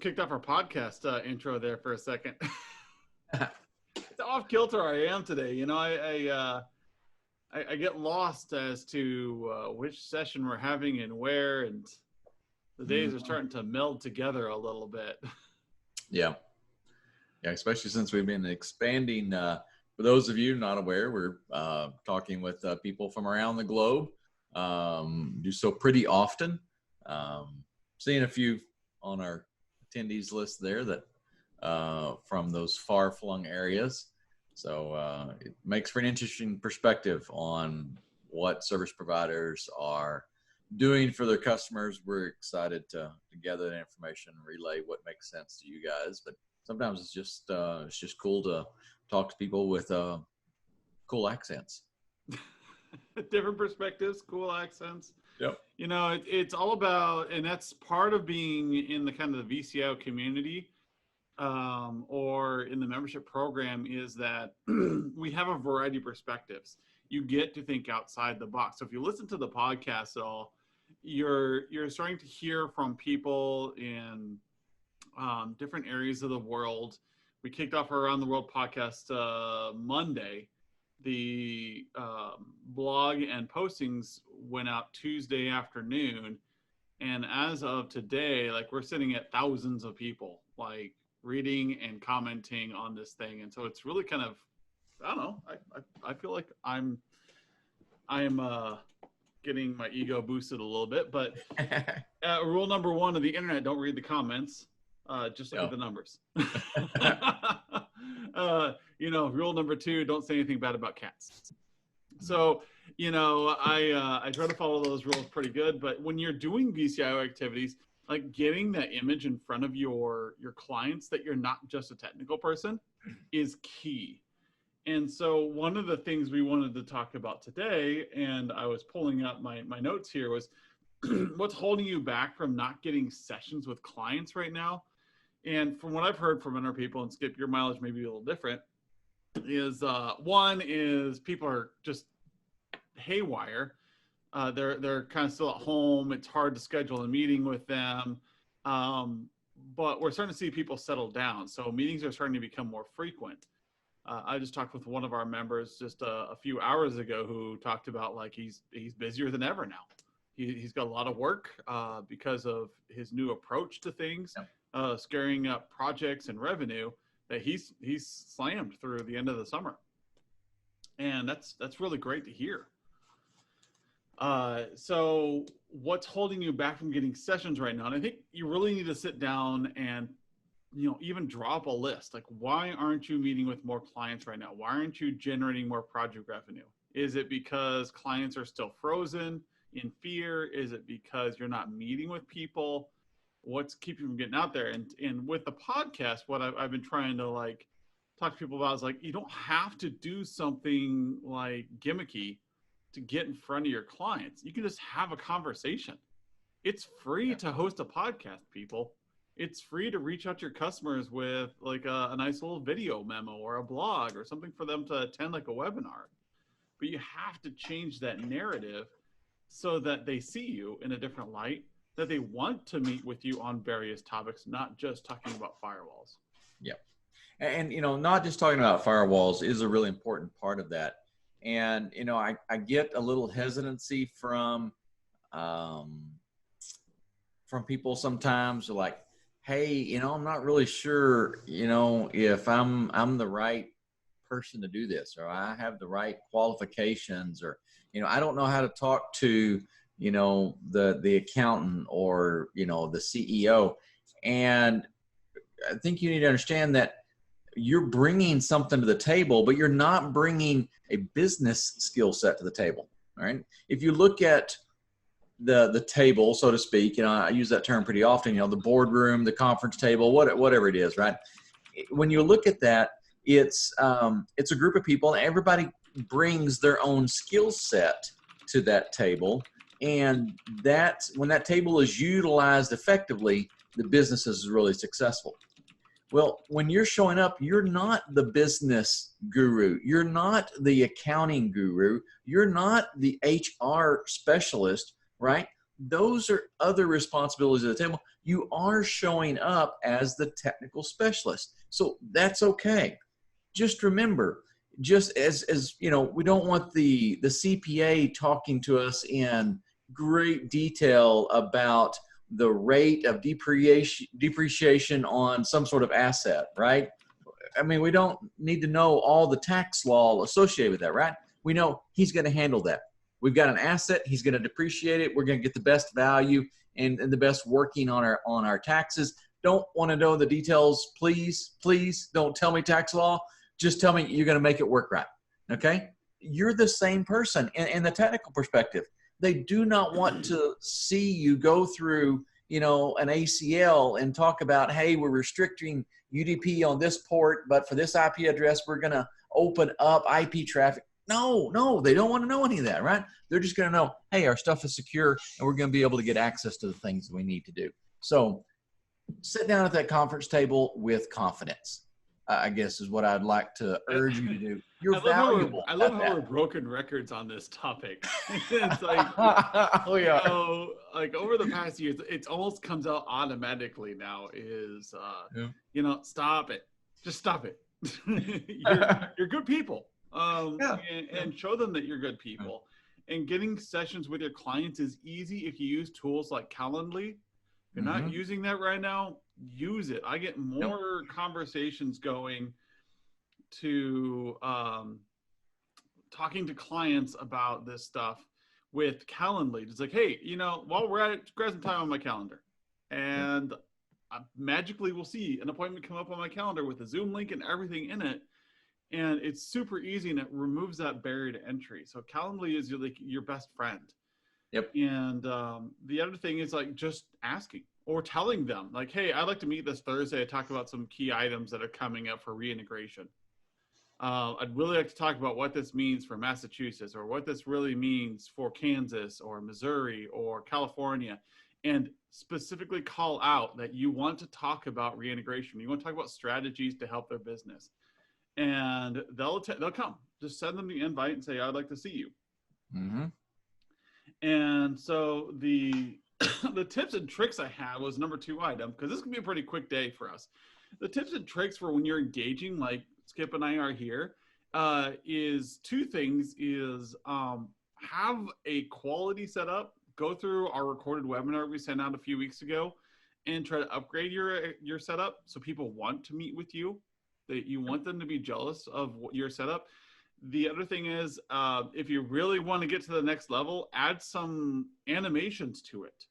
kicked off our podcast intro there for a second. It's off kilter I am today. You know, I get lost as to which session we're having and where, and the days are starting to meld together a little bit. Yeah, especially since we've been expanding. For those of you not aware, we're talking with people from around the globe. Do so pretty often. Seeing a few on our attendees list there that from those far-flung areas. So it makes for an interesting perspective on what service providers are doing for their customers. We're excited to gather that information and relay what makes sense to you guys. But sometimes it's just cool to talk to people with cool accents. Different perspectives, cool accents. Yep. You know, it's all about, and that's part of being in the kind of the VCIO community or in the membership program, is that we have a variety of perspectives. You get to think outside the box. So if you listen to the podcast at all, you're starting to hear from people in different areas of the world. We kicked off our Around the World podcast Monday. The blog and postings went out Tuesday afternoon, and as of today, like, we're sitting at thousands of people like reading and commenting on this thing. And so it's really kind of, I don't know, I feel like I'm getting my ego boosted a little bit. But rule number one of the internet: don't read the comments, just look at the numbers. You know, rule number two: don't say anything bad about cats. So, you know, I try to follow those rules pretty good. But when you're doing VCIO activities, like getting that image in front of your clients that you're not just a technical person is key. And so one of the things we wanted to talk about today, and I was pulling up my notes here, was what's holding you back from not getting sessions with clients right now. And from what I've heard from other people, and Skip, your mileage may be a little different, is one is people are just haywire. They're kind of still at home. It's hard to schedule a meeting with them. But we're starting to see people settle down. So meetings are starting to become more frequent. I just talked with one of our members just a few hours ago who talked about, like, he's busier than ever now. He's got a lot of work because of his new approach to things. Yep. Scaring up projects and revenue that he's slammed through the end of the summer. And that's really great to hear. So what's holding you back from getting sessions right now? And I think you really need to sit down and, you know, even drop a list. Like, why aren't you meeting with more clients right now? Why aren't you generating more project revenue? Is it because clients are still frozen in fear? Is it because you're not meeting with people? What's keeping you from getting out there? And with the podcast, what I've been trying to, like, talk to people about is, like, you don't have to do something like gimmicky to get in front of your clients. You can just have a conversation. It's free to host a podcast, people. It's free to reach out to your customers with, like, a nice little video memo or a blog or something for them to attend, like a webinar. But you have to change that narrative so that they see you in a different light, that they want to meet with you on various topics, not just talking about firewalls. Yeah. And, you know, not just talking about firewalls is a really important part of that. And, you know, I get a little hesitancy from people sometimes, like, hey, you know, I'm not really sure, you know, if I'm the right person to do this, or I have the right qualifications, or, you know, I don't know how to talk to, you know, the accountant or, you know, the CEO. And I think you need to understand that you're bringing something to the table, but you're not bringing a business skill set to the table. All right. If you look at the table, so to speak, you know, I use that term pretty often, you know, the boardroom, the conference table, whatever it is, right? When you look at that, it's a group of people, and everybody brings their own skill set to that table. And when that table is utilized effectively, the business is really successful. Well, when you're showing up, you're not the business guru. You're not the accounting guru. You're not the HR specialist, right? those are other responsibilities at the table. You are showing up as the technical specialist. So that's okay. Just remember, just as you know, we don't want the CPA talking to us in great detail about the rate of depreciation on some sort of asset, right? I mean, we don't need to know all the tax law associated with that, right? We know he's going to handle that. We've got an asset. He's going to depreciate it. We're going to get the best value and the best working on our taxes. Don't want to know the details. Please don't tell me tax law. Just tell me you're going to make it work right. Okay. You're the same person in the technical perspective. They do not want to see you go through, you know, an ACL and talk about, hey, we're restricting UDP on this port, but for this IP address, we're going to open up IP traffic. No, they don't want to know any of that, right? They're just going to know, hey, our stuff is secure and we're going to be able to get access to the things that we need to do. So sit down at that conference table with confidence, I guess is what I'd like to urge you to do. You're valuable. I love how we're broken records on this topic. It's like, oh, yeah. you know, like over the past years, it almost comes out automatically now is, you know, stop it. Just stop it. You're good people. And show them that you're good people. And getting sessions with your clients is easy if you use tools like Calendly. If you're not using that right now, use it. I get more conversations going to talking to clients about this stuff with Calendly. It's like, hey, you know, while we're at it, grab some time on my calendar. And I magically will see an appointment come up on my calendar with a Zoom link and everything in it. And it's super easy and it removes that barrier to entry. So Calendly is your best friend. Yep. And the other thing is like just asking or telling them like, hey, I'd like to meet this Thursday to talk about some key items that are coming up for reintegration. I'd really like to talk about what this means for Massachusetts or what this really means for Kansas or Missouri or California, and specifically call out that you want to talk about reintegration. You want to talk about strategies to help their business. And they'll come. Just send them the invite and say, I'd like to see you. And so the tips and tricks I had was number 2 item, because this can be a pretty quick day for us. The tips and tricks for when you're engaging, like Skip and I are here, is 2 things: is have a quality setup. Go through our recorded webinar we sent out a few weeks ago and try to upgrade your setup so people want to meet with you, that you want them to be jealous of your setup. The other thing is, if you really want to get to the next level, add some animations to it.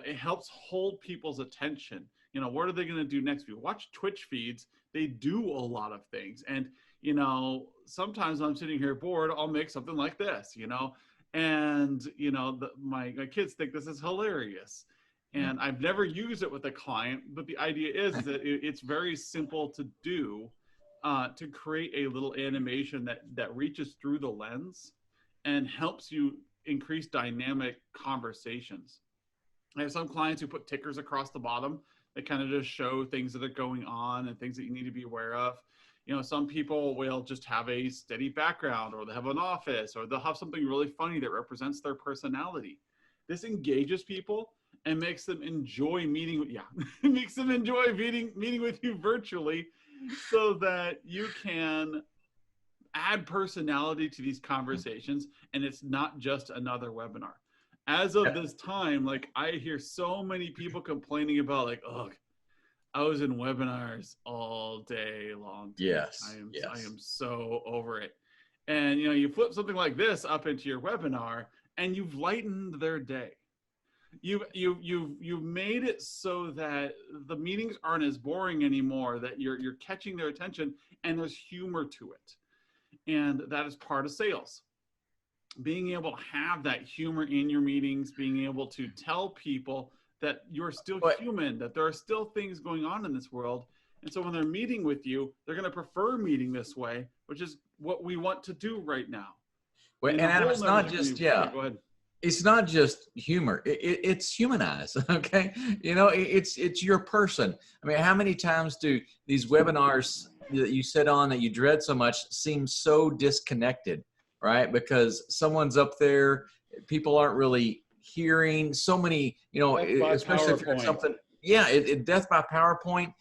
It helps hold people's attention. You know, what are they going to do next? If you watch Twitch feeds, they do a lot of things. And, you know, sometimes I'm sitting here bored, I'll make something like this, you know, and, you know, my kids think this is hilarious. And I've never used it with a client, but the idea is that it's very simple to do, to create a little animation that reaches through the lens and helps you increase dynamic conversations. I have some clients who put tickers across the bottom that kind of just show things that are going on and things that you need to be aware of. You know, some people will just have a steady background, or they have an office, or they'll have something really funny that represents their personality. This engages people and makes them enjoy meeting with makes them enjoy meeting with you virtually, so that you can add personality to these conversations and it's not just another webinar. As of this time, like I hear so many people complaining about like, oh, I was in webinars all day long. Yes. I am so over it. And you know, you flip something like this up into your webinar and you've lightened their day. You've made it so that the meetings aren't as boring anymore, that you're catching their attention and there's humor to it. And that is part of sales. Being able to have that humor in your meetings, being able to tell people that you're still human, that there are still things going on in this world. And so when they're meeting with you, they're going to prefer meeting this way, which is what we want to do right now. Well, and Adam, it's not just, go ahead. It's not just humor. It's humanized. Okay. You know, it's your person. I mean, how many times do these webinars that you sit on that you dread so much seem so disconnected, right? Because someone's up there, people aren't really hearing so many, Death by especially if you're PowerPoint. something, yeah, death by PowerPoint.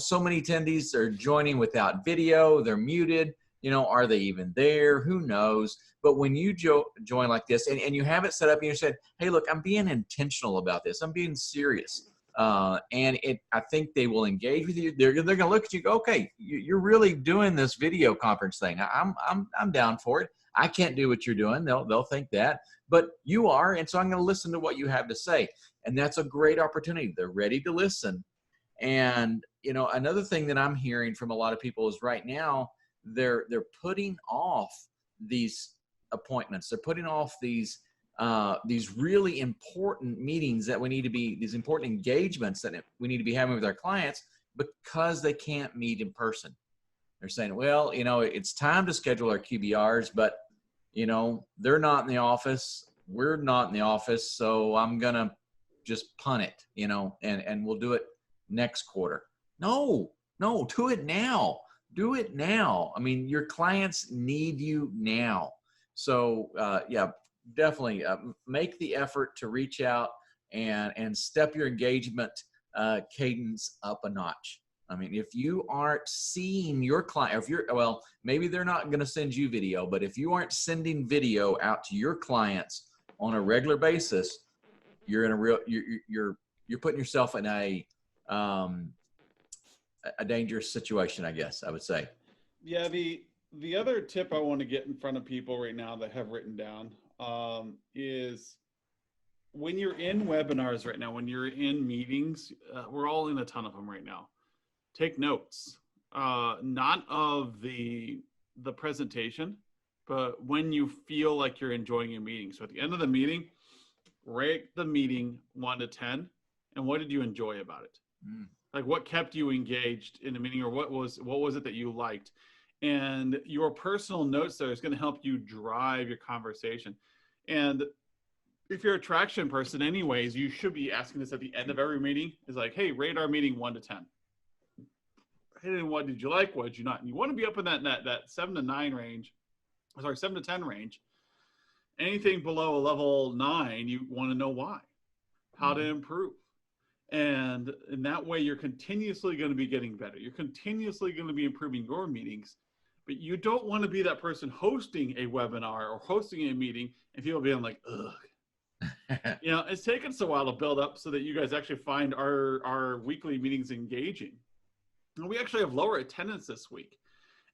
So many attendees are joining without video, they're muted. Are they even there? Who knows? But when you join like this and you have it set up and you said, hey, look, I'm being intentional about this. I'm being serious. And I think they will engage with you. They're going to look at you and go, okay, you're really doing this video conference thing. I'm down for it. I can't do what you're doing. They'll think that, but you are. And so I'm going to listen to what you have to say. And that's a great opportunity. They're ready to listen. And, another thing that I'm hearing from a lot of people is right now, they're putting off these appointments. They're putting off these really important meetings that we need to be, these important engagements that we need to be having with our clients because they can't meet in person. They're saying, well, it's time to schedule our QBRs, but, they're not in the office. We're not in the office. So I'm going to just punt it, and we'll do it next quarter. No, do it now. Do it now. I mean, your clients need you now. So yeah, definitely make the effort to reach out and step your engagement cadence up a notch. I mean, if you aren't seeing your client, maybe they're not going to send you video, but if you aren't sending video out to your clients on a regular basis, you're in you're putting yourself in a dangerous situation, I guess I would say. Yeah. The other tip I want to get in front of people right now that have written down is when you're in webinars right now, when you're in meetings, we're all in a ton of them right now. Take notes, not of the presentation, but when you feel like you're enjoying your meeting. So at the end of the meeting, rate the meeting 1 to 10, and what did you enjoy about it? Like what kept you engaged in a meeting, or what was it that you liked? And your personal notes there is going to help you drive your conversation. And if you're a traction person anyways, you should be asking this at the end of every meeting. Is like, hey, rate our meeting 1 to 10. Hey, what did you like? What did you not? And you want to be up in that 7 to 9 range. Sorry, 7 to 10 range. Anything below a level 9, you want to know why, how to improve. And in that way, you're continuously going to be getting better. You're continuously going to be improving your meetings, but you don't want to be that person hosting a webinar or hosting a meeting and people being like, ugh. It's taken us a while to build up so that you guys actually find our weekly meetings engaging. And we actually have lower attendance this week.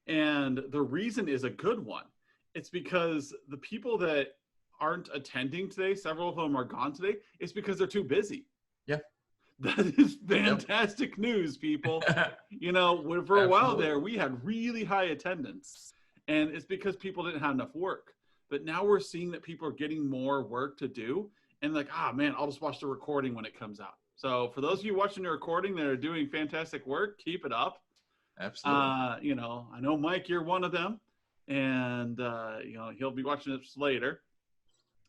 And the reason is a good one. It's because the people that aren't attending today, several of them are gone today, it's because they're too busy. Yeah. That is fantastic news, people. For a while there, we had really high attendance. And it's because people didn't have enough work. But now we're seeing that people are getting more work to do. And like, man, I'll just watch the recording when it comes out. So for those of you watching the recording that are doing fantastic work, keep it up. Absolutely. I know, Mike, you're one of them. And, he'll be watching this later.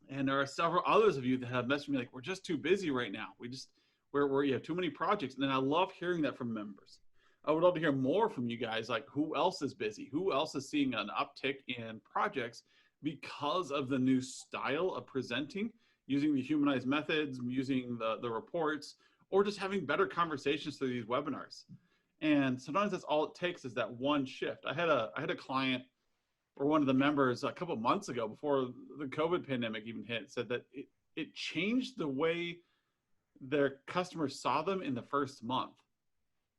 And there are several others of you that have messaged me like, we're just too busy right now. You have too many projects. And then I love hearing that from members. I would love to hear more from you guys, like who else is busy? Who else is seeing an uptick in projects because of the new style of presenting, using the humanized methods, using the reports, or just having better conversations through these webinars. And sometimes that's all it takes is that one shift. I had a client or one of the members a couple of months ago before the COVID pandemic even hit, said that it changed the way their customers saw them in the first month.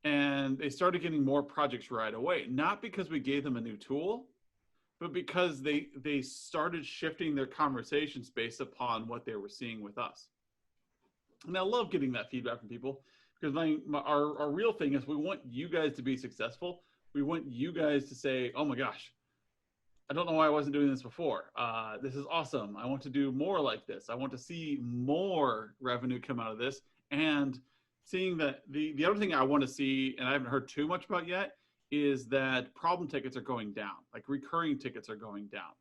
And they started getting more projects right away, not because we gave them a new tool, but because they started shifting their conversations based upon what they were seeing with us. And I love getting that feedback from people because our real thing is we want you guys to be successful. We want you guys to say, oh my gosh, I don't know why I wasn't doing this before. This is awesome. I want to do more like this. I want to see more revenue come out of this. And seeing that the other thing I want to see, and I haven't heard too much about yet, is that problem tickets are going down, like recurring tickets are going down.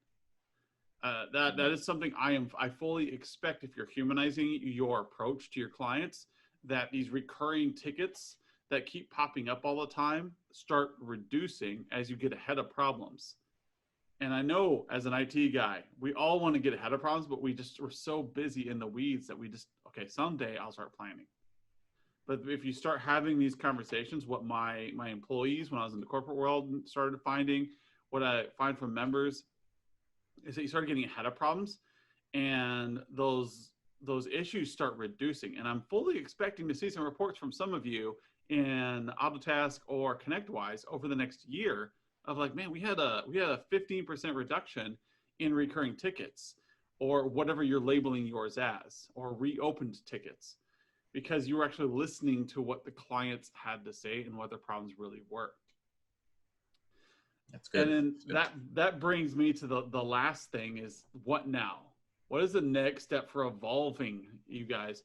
That is something I fully expect if you're humanizing your approach to your clients, that these recurring tickets that keep popping up all the time start reducing as you get ahead of problems. And I know as an IT guy, we all want to get ahead of problems, but we're so busy in the weeds that okay, someday I'll start planning. But if you start having these conversations, what my employees, when I was in the corporate world, started finding, what I find from members is that you start getting ahead of problems, and those issues start reducing. And I'm fully expecting to see some reports from some of you in Autotask or ConnectWise over the next year of like, man, we had a 15% reduction in recurring tickets, or whatever you're labeling yours as, or reopened tickets, because you were actually listening to what the clients had to say and what their problems really were. That's good. And then that brings me to the last thing is, what now? What is the next step for evolving, you guys?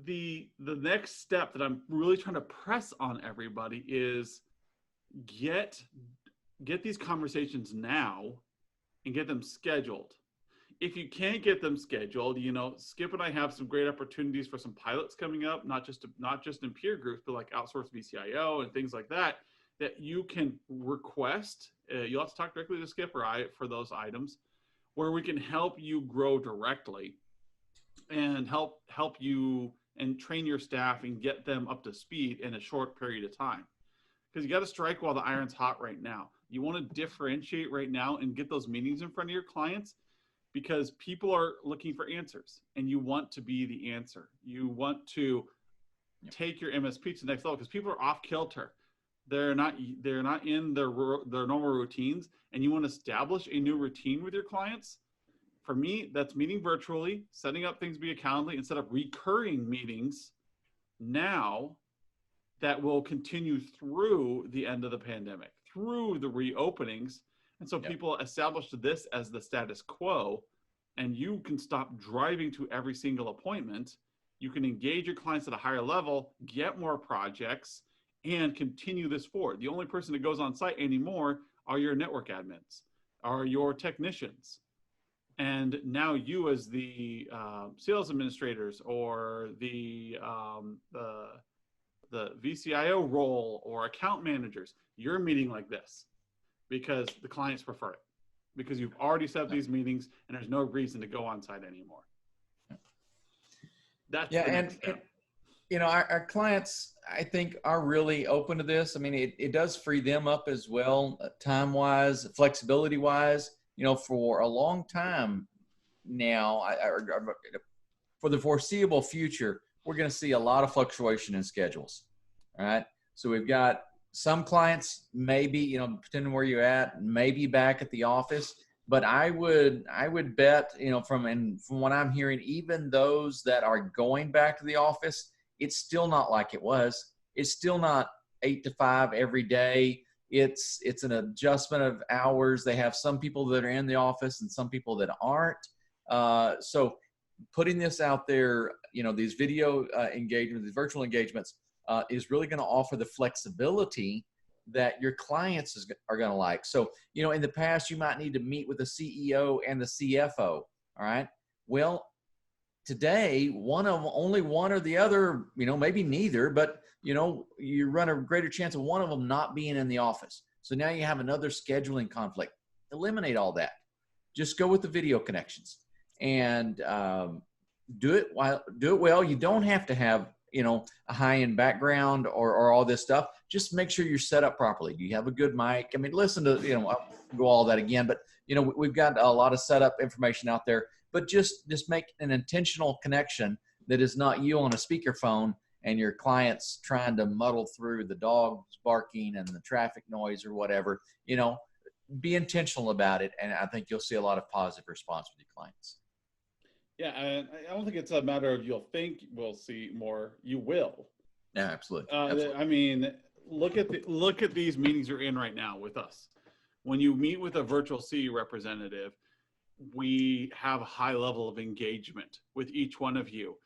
The next step that I'm really trying to press on everybody is get these conversations now and get them scheduled. If you can't get them scheduled, Skip and I have some great opportunities for some pilots coming up, not just in peer groups, but like outsourced VCIO and things like that you can request. You'll have to talk directly to Skip or I for those items, where we can help you grow directly and help you and train your staff and get them up to speed in a short period of time. Because you got to strike while the iron's hot right now. You want to differentiate right now and get those meetings in front of your clients, because people are looking for answers, and you want to be the answer. You want to take your MSP to the next level, because people are off kilter. They're not in their normal routines, and you want to establish a new routine with your clients. For me, that's meeting virtually, setting up things via Calendly, instead of recurring meetings now that will continue through the end of the pandemic, through the reopenings. And so people established this as the status quo, and you can stop driving to every single appointment. You can engage your clients at a higher level, get more projects, and continue this forward. The only person that goes on site anymore are your network admins, are your technicians. And now you, as the sales administrators, or the VCIO role, or account managers, you're meeting like this because the clients prefer it, because you've already set up these meetings and there's no reason to go on site anymore. That's our clients, I think, are really open to this. I mean, it does free them up as well, time-wise, flexibility-wise. For a long time now, for the foreseeable future, we're going to see a lot of fluctuation in schedules. All right. So we've got some clients, maybe, depending where you're at, maybe back at the office. But I would bet, from what I'm hearing, even those that are going back to the office, it's still not like it was. It's still not 8 to 5 every day. It's an adjustment of hours. They have some people that are in the office and some people that aren't. So putting this out there, these video engagements, these virtual engagements, is really going to offer the flexibility that your clients are going to like. So, in the past, you might need to meet with the CEO and the CFO. All right. Well, today, only one or the other, maybe neither, but, you run a greater chance of one of them not being in the office. So now you have another scheduling conflict. Eliminate all that. Just go with the video connections and do it well. You don't have to have, a high-end background or all this stuff. Just make sure you're set up properly. You have a good mic. I mean, listen to, I'll go all that again, but, we've got a lot of setup information out there. But just make an intentional connection that is not you on a speakerphone and your clients trying to muddle through the dogs barking and the traffic noise or whatever. Be intentional about it, and I think you'll see a lot of positive response with your clients. Yeah, and I don't think it's a matter of you'll think we'll see more. You will. Yeah, absolutely. I mean, look at these meetings you're in right now with us. When you meet with a virtual CE representative, we have a high level of engagement with each one of you.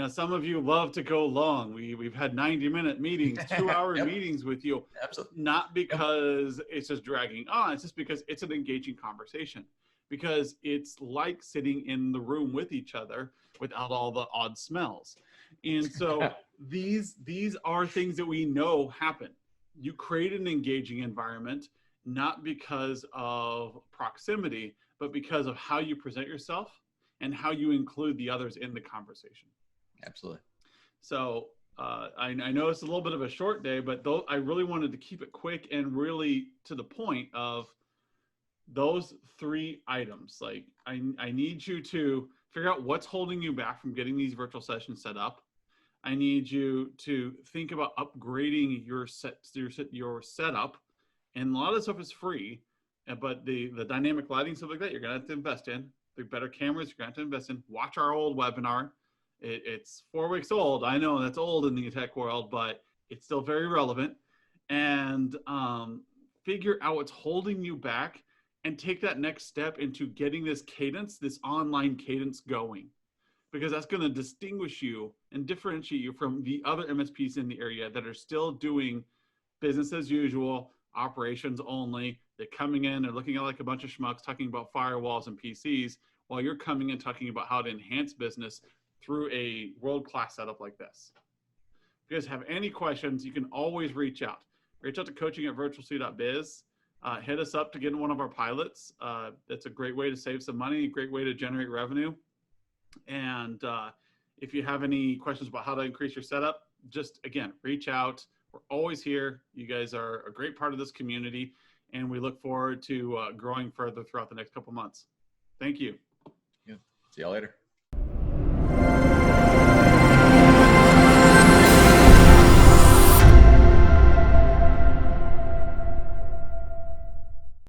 Some of you love to go long. We've had 90-minute meetings, 2-hour meetings with you. Absolutely. Not because it's just dragging on. It's just because it's an engaging conversation. Because it's like sitting in the room with each other without all the odd smells. And so these are things that we know happen. You create an engaging environment. not because of proximity, but because of how you present yourself and how you include the others in the conversation. Absolutely. So I know it's a little bit of a short day, but though I really wanted to keep it quick and really to the point of those 3 items. Like I need you to figure out what's holding you back from getting these virtual sessions set up. I need you to think about upgrading your setup, and a lot of stuff is free, but the dynamic lighting, stuff like that, you're gonna have to invest in. The better cameras, you're gonna have to invest in. Watch our old webinar. It's 4 weeks old. I know that's old in the tech world, but it's still very relevant. And figure out what's holding you back and take that next step into getting this cadence, this online cadence going, because that's going to distinguish you and differentiate you from the other MSPs in the area that are still doing business as usual, operations only. They're coming in, they're looking at like a bunch of schmucks talking about firewalls and PCs, while you're coming in talking about how to enhance business through a world-class setup like this. If you guys have any questions, you can always reach out. Reach out to coaching@virtualc.biz. Hit us up to get in one of our pilots. That's a great way to save some money, a great way to generate revenue. And if you have any questions about how to increase your setup, just, again, reach out. We're always here. You guys are a great part of this community, and we look forward to growing further throughout the next couple months. Thank you. Yeah. See y'all later.